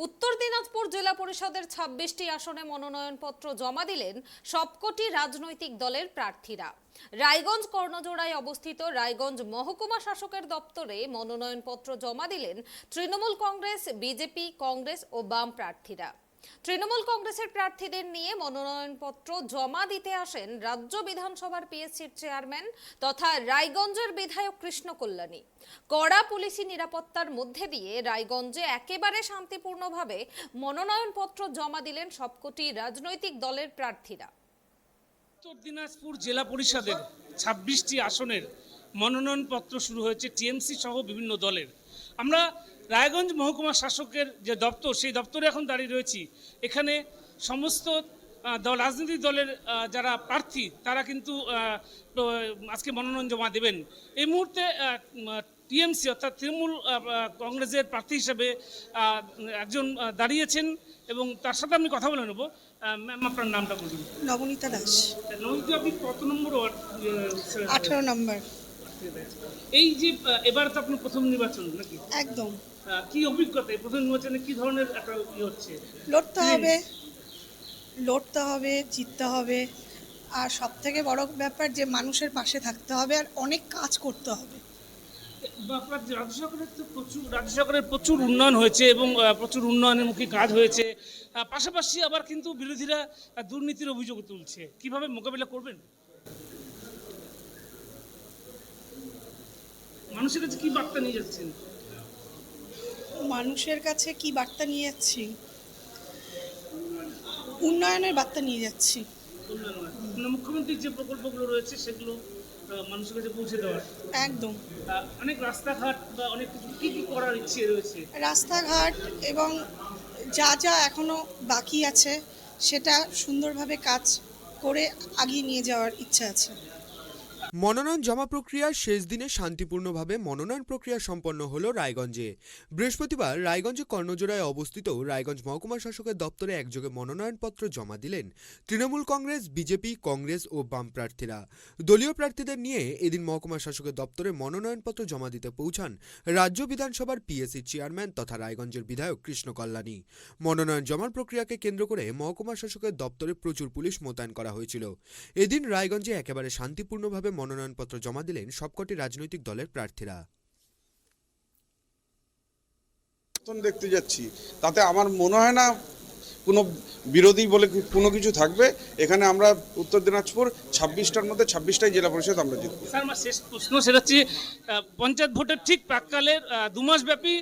উত্তর দিনাজপুর জেলা পরিষদের ২৬টি আসনে মনোনয়নপত্র জমা দিলেন সবকটি রাজনৈতিক দলের প্রার্থীরা। রায়গঞ্জ কর্ণজোড়ায় অবস্থিত রায়গঞ্জ মহকুমা শাসকের দপ্তরে মনোনয়নপত্র জমা দিলেন তৃণমূল কংগ্রেস, বিজেপি, কংগ্রেস ও বাম প্রার্থীরা। তৃণমূল কংগ্রেসের প্রার্থীদের নিয়ে মনোনয়নপত্র জমা দিতে আসেন রাজ্য বিধানসভার পিএসসির চেয়ারম্যান তথা রায়গঞ্জের বিধায়ক কৃষ্ণ কল্যাণী। কড়া পুলিশি নিরাপত্তার মধ্যে দিয়ে রায়গঞ্জে একেবারে শান্তিপূর্ণভাবে মনোনয়নপত্র জমা দিলেন সবকটি রাজনৈতিক দলের প্রার্থীরা। উত্তর দিনাজপুর জেলা পরিষদের ২৬টি আসনের মনোনয়নপত্র শুরু হয়েছে টিএমসি সহ বিভিন্ন দলের। আমরা রায়গঞ্জ মহকুমা শাসকের যে দপ্তর, সেই দপ্তরে এখন দাঁড়িয়ে রয়েছি। এখানে সমস্ত রাজনৈতিক দলের যারা প্রার্থী তারা কিন্তু আজকে মনোনয়ন জমা দেবেন। এই মুহূর্তে টিএমসি অর্থাৎ তৃণমূল কংগ্রেসের প্রার্থী হিসেবে একজন দাঁড়িয়েছেন এবং তার সাথে আমি কথা বলে নেব। ম্যাম, আপনার নামটা বলুন। নবনীতা দাস। নবনীতা, আপনি কত নম্বর ওয়ার্ড? 18 নম্বর। এই যে এবার তো আপনার প্রথম নির্বাচন নাকি? একদম। কি অভিজ্ঞতা, প্রথম নির্বাচনে কি ধরনের একটা হচ্ছে? লড়তে হবে, জিততে হবে, আর সব থেকে বড় ব্যাপার যে মানুষের পাশে থাকতে হবে আর অনেক কাজ করতে হবে। আপনার রাজ্য সরকারের প্রচুর উন্নয়ন হয়েছে এবং প্রচুর উন্নয়নের মুখী কাজ হয়েছে। পাশাপাশি আবার কিন্তু বিরোধীরা দুর্নীতির অভিযোগ তুলছে। কিভাবে মোকাবিলা করবেন? মানুষের কাছে কি বার্তা নিয়ে যাচ্ছেন? মানুষের কাছে কি বার্তা নিয়ে যাচ্ছি? উন্নয়নের বার্তা নিয়ে যাচ্ছি। মুখ্যমন্ত্রীর যে প্রকল্পগুলো রয়েছে সেগুলো মানুষের কাছে পৌঁছে দেওয়ার। একদম। অনেক রাস্তাঘাট বা অনেক কিছু কি করার ইচ্ছে রয়েছে? রাস্তাঘাট এবং যা যা এখনো বাকি আছে সেটা সুন্দরভাবে কাজ করে এগিয়ে নিয়ে যাওয়ার ইচ্ছা আছে। মনোনয়ন জমা প্রক্রিয়ার শেষ দিনে শান্তিপূর্ণভাবে মনোনয়ন প্রক্রিয়া সম্পন্ন হলো রায়গঞ্জে। বৃহস্পতিবার রায়গঞ্জে কর্ণজোড়ায় অবস্থিত রায়গঞ্জ মহকুমা শাসকের দপ্তরে একযোগে মনোনয়নপত্র জমা দিলেন তৃণমূল কংগ্রেস, বিজেপি, কংগ্রেস ও বাম প্রার্থীরা। দলীয় প্রার্থীদের নিয়ে এদিন মহকুমা শাসকের দপ্তরে মনোনয়নপত্র জমা দিতে পৌঁছান রাজ্য বিধানসভার পিএসসির চেয়ারম্যান তথা রায়গঞ্জের বিধায়ক কৃষ্ণ কল্যাণী। মনোনয়ন জমার প্রক্রিয়াকে কেন্দ্র করে মহকুমা শাসকের দপ্তরে প্রচুর পুলিশ মোতায়েন করা হয়েছিল। এদিন রায়গঞ্জে একেবারে শান্তিপূর্ণভাবে মনোনয়নপত্র জমা দিলেন সবকটি রাজনৈতিক দলের প্রার্থীরা। দেখতে যাচ্ছি, তাতে আমার মনে হয় না কোনো বিরোধী বলে কোনো কিছু থাকবে। এখানে আমরা উত্তর দিনাজপুর 26টার মধ্যে 26টাই জেলা পরিষদ আমরা জিতব। স্যার, আমার শেষ প্রশ্ন সেটা হচ্ছে, পঞ্চায়েত ভোটের ঠিক প্রাককালের 2 মাস ব্যাপী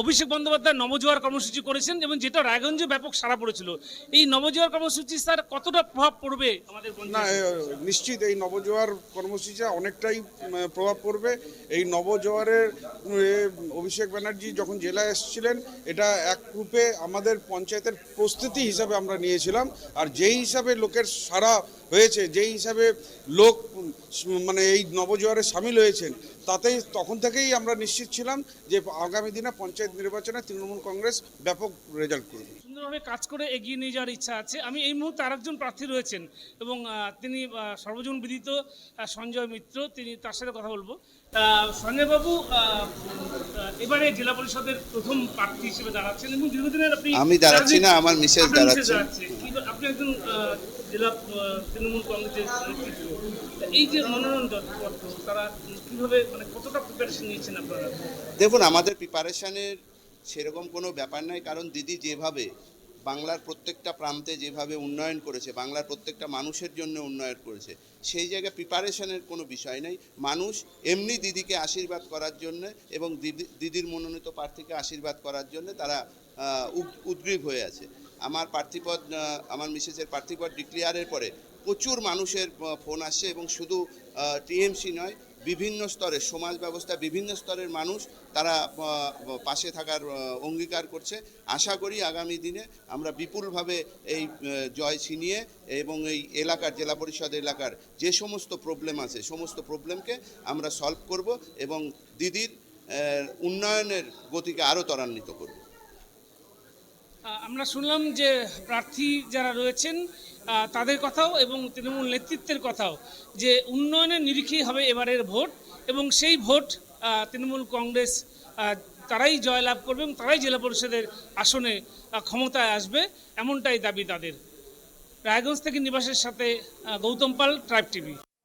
অভিষেক বন্দ্যোপাধ্যায় নবজোয়ার কর্মসূচি করেছেন এবং যেটা রায়গঞ্জে ব্যাপক সাড়া পড়েছিল। এই নবজোয়ার কর্মসূচি স্যার কতটা প্রভাব পড়বে আমাদের? না, নিশ্চিত এই নবজোয়ার কর্মসূচি অনেকটাই প্রভাব পড়বে। এই নবজোয়ারের অভিষেক ব্যানার্জি যখন জেলায় এসেছিলেন, এটা এক রূপে আমাদের পঞ্চায়েতের প্রস্তুতি হিসাবে আমরা নিয়েছিলাম। আর যেই হিসাবে লোকের সাড়া হয়েছে, যেই হিসাবে লোক মানে এই নবজোয়ারে সামিল হয়েছেন, তাতেই তখন থেকেই আমরা নিশ্চিত ছিলাম যে আগামী দিনে পঞ্চায়েত নির্বাচনে তৃণমূল কংগ্রেস ব্যাপক রেজাল্ট করবে। সুন্দরভাবে কাজ করে এগিয়ে নিয়ে যাওয়ার ইচ্ছা আছে। আমি এই মুহূর্তে আরেকজন প্রার্থী রয়েছেন এবং তিনি সর্বজন বিদিত সঞ্জয় মিত্র, তার সাথে কথা বলবো। সঞ্জয় বাবু, এবারে জেলা পরিষদের প্রথম প্রার্থী হিসেবে দাঁড়াচ্ছেন এবং দীর্ঘদিনের আমি দাঁড়াচ্ছি না, আমার মিসেস দাঁড়াচ্ছে। আপনি একজন জেলা তৃণমূল কংগ্রেসের নেতৃত্ব, এই যে মনোনয়নপত্র তারা কিভাবে মানে কতটা প্রিপারেশন নিয়েছেন আপনারা? দেখুন, আমাদের প্রিপারেশনের সেরকম কোনো ব্যাপার নাই, কারণ দিদি যেভাবে বাংলার প্রত্যেকটা প্রান্তে যেভাবে উন্নয়ন করেছে, বাংলার প্রত্যেকটা মানুষের জন্য উন্নয়ন করেছে, সেই জায়গায় প্রিপারেশনের কোনো বিষয় নেই। মানুষ এমনি দিদিকে আশীর্বাদ করার জন্য এবং দিদির মনোনীত প্রার্থীকে আশীর্বাদ করার জন্য তারা উদ্গ্রীব হয়ে আছে। আমার প্রার্থীপদ, আমার মিসেসের প্রার্থীপদ ডিক্লেয়ারের পরে প্রচুর মানুষের ফোন আসছে এবং শুধু টিএমসি নয়, বিভিন্ন স্তরের সমাজ ব্যবস্থা, বিভিন্ন স্তরের মানুষ তারা পাশে থাকার অঙ্গীকার করছে। আশা করি আগামী দিনে আমরা বিপুলভাবে এই জয় ছিনিয়ে এবং এই এলাকার, জেলা পরিষদ এলাকার যে সমস্ত প্রবলেম আছে, সমস্ত প্রবলেমকে আমরা সলভ করব এবং দিদির উন্নয়নের গতিকে আরও ত্বরান্বিত করব। আমরা শুনলাম যে প্রার্থী যারা রয়েছেন তাদের কথাও এবং তৃণমূল নেতৃত্বের কথাও, যে উন্নয়নের নিরিখেই হবে এবারের ভোট এবং সেই ভোট তৃণমূল কংগ্রেস তারাই জয়লাভ করবে এবং তারাই জেলা পরিষদের আসনে ক্ষমতায় আসবে, এমনটাই দাবি তাদের। রায়গঞ্জ থেকে নিবাসের সাথে গৌতম পাল, ট্রাইব টিভি।